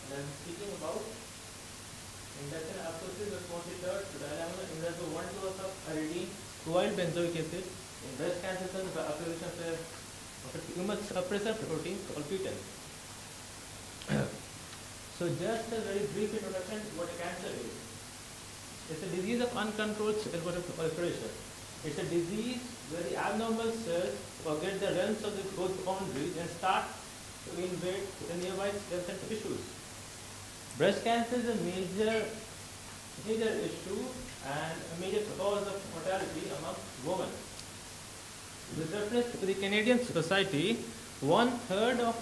And I'm speaking about induction associated responsitor to dilamma in the 1,2-iodine coiled benzoic acid in breast cancer cells by activation of a tumor suppressor protein called PTEN. So just a very brief introduction to what a cancer is. It's a disease of uncontrolled cell proliferation. It's a disease where the abnormal cells forget the realms of the growth boundaries and start to invade the nearby cells and tissues. Breast cancer is a major issue and a major cause of mortality among women. With reference to the Canadian Society, 1/3 of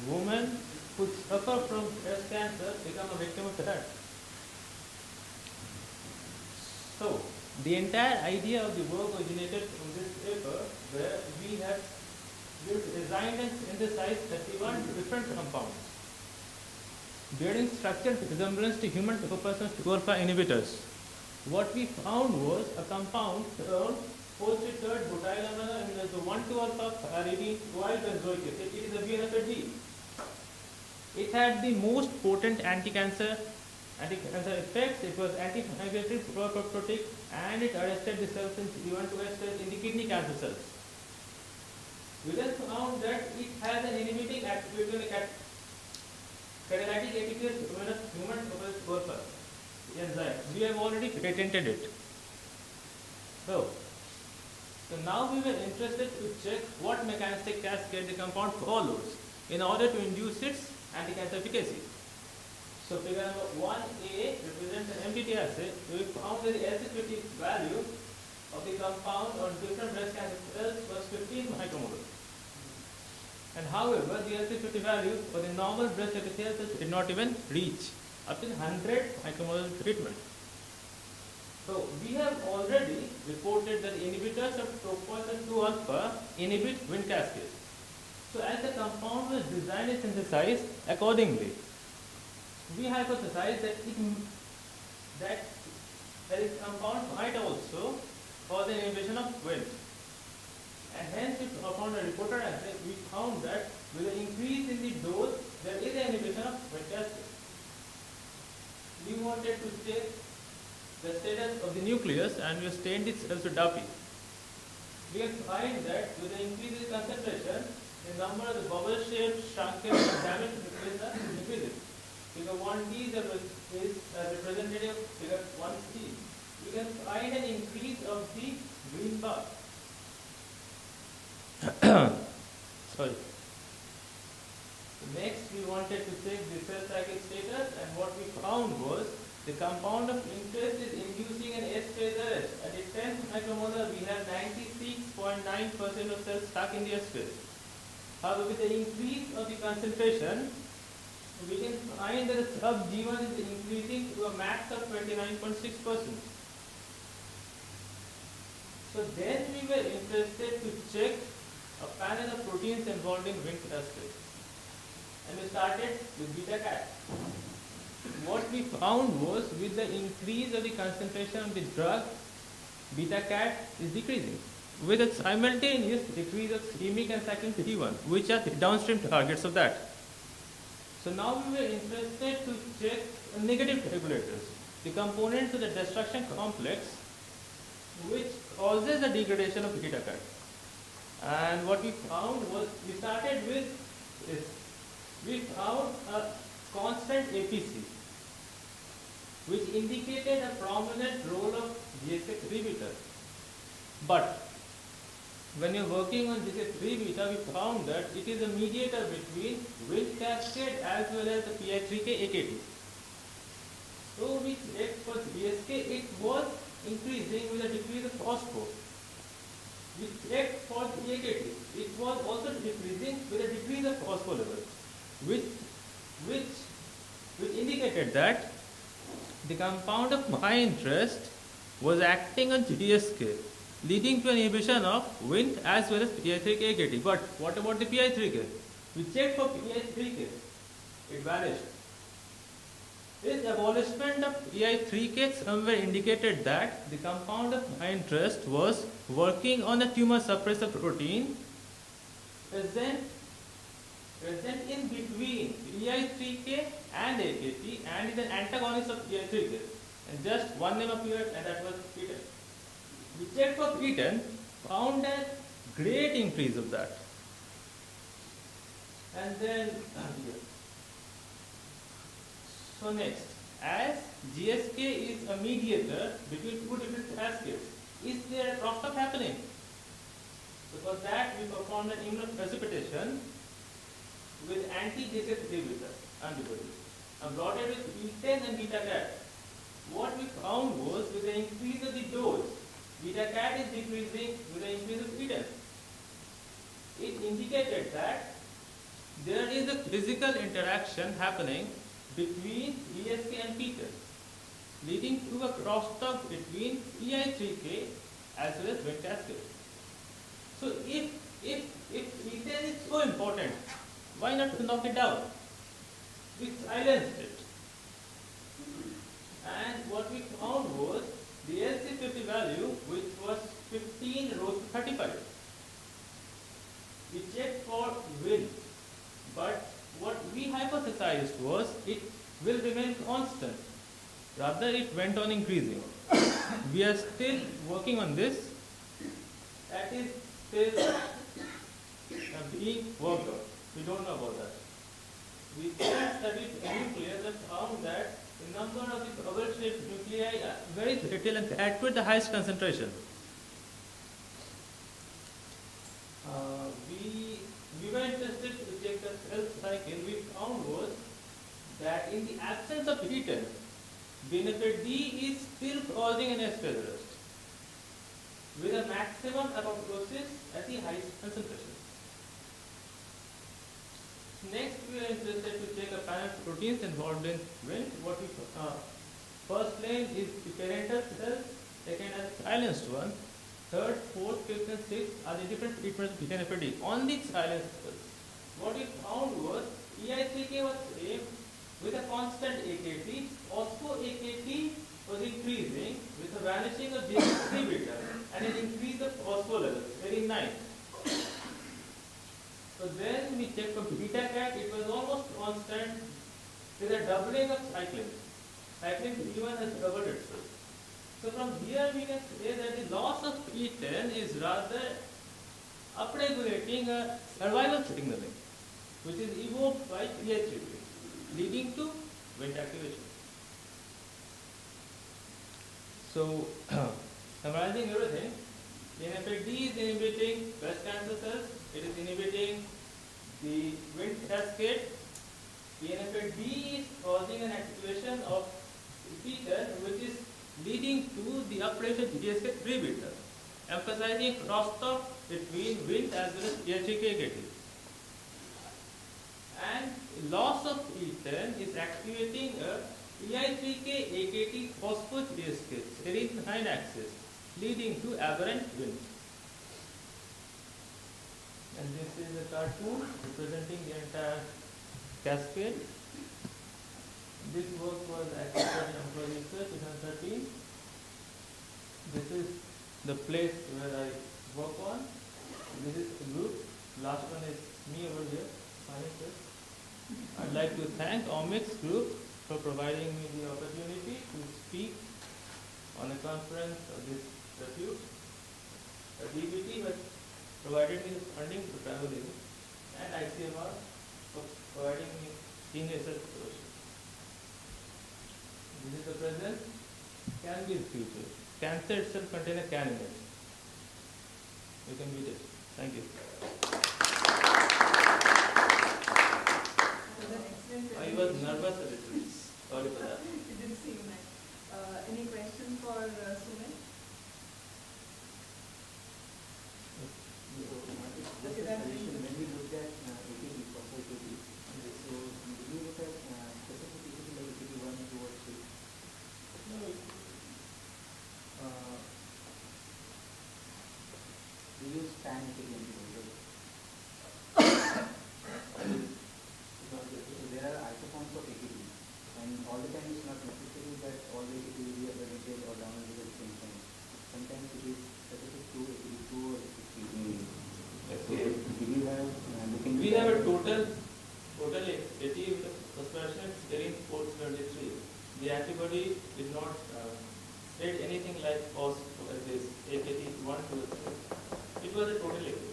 women who suffer from breast cancer become a victim of that. So, the entire idea of the work originated from this paper, where we have designed and synthesized 31 different compounds bearing structural resemblance to human topopersonal 2-alpha inhibitors. What we found was a compound termed 4-3-3 butylamina in the 1,2-alpha pyridine coiled benzoic acid. It is a BNFG. It had the most potent anti-cancer effects. It was anti-inflammatory, pro-apoptotic, and it arrested the cells in CD1-2 cells in the kidney cancer cells. We then found that it has an inhibiting activity catalytic epithelial human topopersonal enzyme. We have already patented it. So now we were interested to check what mechanistic cascade the compound follows in order to induce its anti-cancer efficacy. So figure number 1A represents an MTT assay. We found that the LC50 value of the compound on different breast cancer cells was 15 micromolar. And however, the LC50 value for the normal breast epithelial cells did not even reach up to 100 micromolar treatment. So we have already reported that the inhibitors of topoisomerase 2-alpha inhibit Wnt cascade. So as the compound was designed and synthesized accordingly, we hypothesized that this compound might also cause the inhibition of Wnt. And hence we performed a reporter assay. We found that with an increase in the dose, there is an inhibition of Wnt cascade. We wanted to check the status of the nucleus and we stained its cells with DAPI. We can find that with an increase in concentration, the number of the bubble-shaped shrunken and damaged nucleus are increasing. Figure 1D is a representative of figure 1C. We can find an increase of the green bar. Sorry. Next, we wanted to check the cell cycle status, and what we found was the compound of interest is inducing an S phase arrest. At the 10th micromolar, we have 96.9% of cells stuck in the S phase. However, with the increase of the concentration, we can find that the sub G1 is increasing to a max of 29.6%. So then we were interested to check a panel of proteins involved in Wnt cascade. And we started with beta-cat. What we found was with the increase of the concentration of the drug, beta-cat is decreasing, with a simultaneous decrease of ischemic and cyclin T1, which are the downstream targets of that. So now we were interested to check negative regulators, the components of the destruction complex which causes the degradation of beta-cat. And what we found was, we started with this. We found a constant APC, which indicated a prominent role of GSK3 beta. But when you're working on GSK3 beta, we found that it is a mediator between Wnt cascade as well as the PI3K AKT. So we checked for GSK, it was increasing with a decrease of phospho. We checked for the AKT, it was also decreasing with a decrease of phospho level, which indicated that the compound of my interest was acting on GSK, leading to an inhibition of Wnt as well as PI3K AKT. But what about the PI3K? We checked for PI3K, it vanished. This abolishment of PI3K somewhere indicated that the compound of my interest was working on a tumor suppressor protein present present in between EI3K and AKT and is an antagonist of EI3K. And just one name appeared, and that was Keaton. We checked for Keaton, found a great increase of that. And then, so next, as GSK is a mediator between two different cascades, is there a crosstalk happening? So for that, we performed an immunoprecipitation with anti-GSK inhibitor antibodies and brought it with E10 and beta-cat. What we found was with the increase of the dose, beta-cat is decreasing with the increase of E10. It indicated that there is a physical interaction happening between ESK and Peter, leading to a crosstalk between EI3K as well as Wnt cascade. So if E10 is so important, why not knock it down? We silenced it. And what we found was the LC50 value, which was 15, rose to 35. We checked for Wnt, but what we hypothesized was it will remain constant. Rather, it went on increasing. We are still working on this. That is still being worked on. We don't know about that. We studied nucleus and found that the number of the bubble-shaped nuclei are very little and that with the highest concentration. We were interested to check the cell cycle. We found was that in the absence of Keaton, benefit D is still causing an S-phase arrest with a maximum apoptosis at the highest concentration. Next, we are interested to check a panel of proteins involved in Wnt. What we first lane is the parental cells, second as silenced one, third, fourth, fifth, and sixth are the different treatments of NFD on the silenced cells. What we found was EI3K was same with a constant AKT. Also, AKT was increasing with the vanishing of GSK beta and an increase of phospho levels. Very nice. So then we checked for beta-cat, it was almost constant with a doubling of cyclin. Cyclin P1 has doubled itself. So from here we can say that the loss of E10 is rather upregulating a survival signaling, which is evoked by EI3K, leading to Wnt activation. So, summarizing everything, NFD is inhibiting breast cancer cells, it is inhibiting the Wnt cascade. NFD is causing an activation of Peter, which is leading to the upregulation of GSK3 beta, emphasizing crosstalk between Wnt as well as EI3K. And loss of E10 is activating a EI3K AKT phospho-GSK serine axis, leading to aberrant Wnt. And this is a cartoon representing the entire cascade. This work was accepted in employee research in 2013. This is the place where I work on. This is the group. Last one is me over here. I'd like to thank Omics Group for providing me the opportunity to speak on a conference of this repute. DBT has provided me the funding for traveling, and ICMR for providing me senior research fellowship. This is the present, can be the future. Cancer itself contains a can in it. You can beat it. Thank you. I was nervous a little. Sorry for that. It didn't seem nice. Any question for Sumit? Okay, then when we looked at AKT, phospho AKT, so did you look at specific AKT like AKT 1, 2, or 3? We use pan AKT antibodies. So there are isoforms of AKT, and all the time it's not necessary that all the AKT will be upregulated or downregulated at the same time. Sometimes it is specific to AKT2 or AKT3. Okay. Did you have We have a total in 473, the antibody did not state anything like cause this AKT 1, 2, 3. It was a total activity.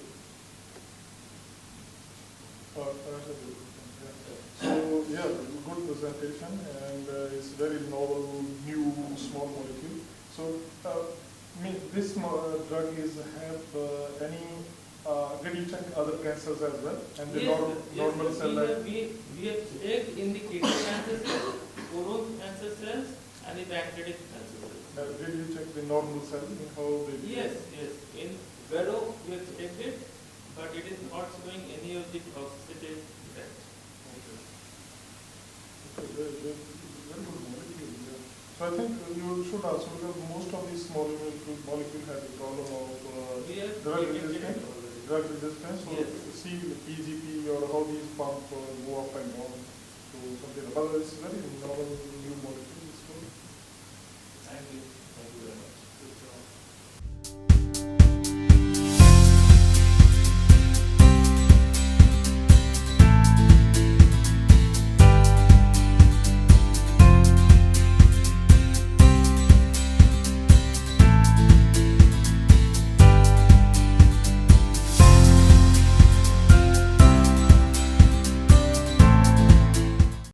So yeah, good presentation, and it's very novel, new, small molecule. So this drug is have any did you check other cancers as well? And the Yes, normal cell line? we have checked in the kidney cancer cells, colon cancer cells, and the pancreatic cancer cells. Did you check the normal cell? How they Yes. In Vero, we have checked it, but it is not showing any of the toxicity effects. Very good molecule. Yeah. So I think you should also, because most of these molecule have a problem of We have drug detected it resistance. already. Drug resistance. So Yes. see the PGP or how these pump go up and down to something. But it's very novel new molecule.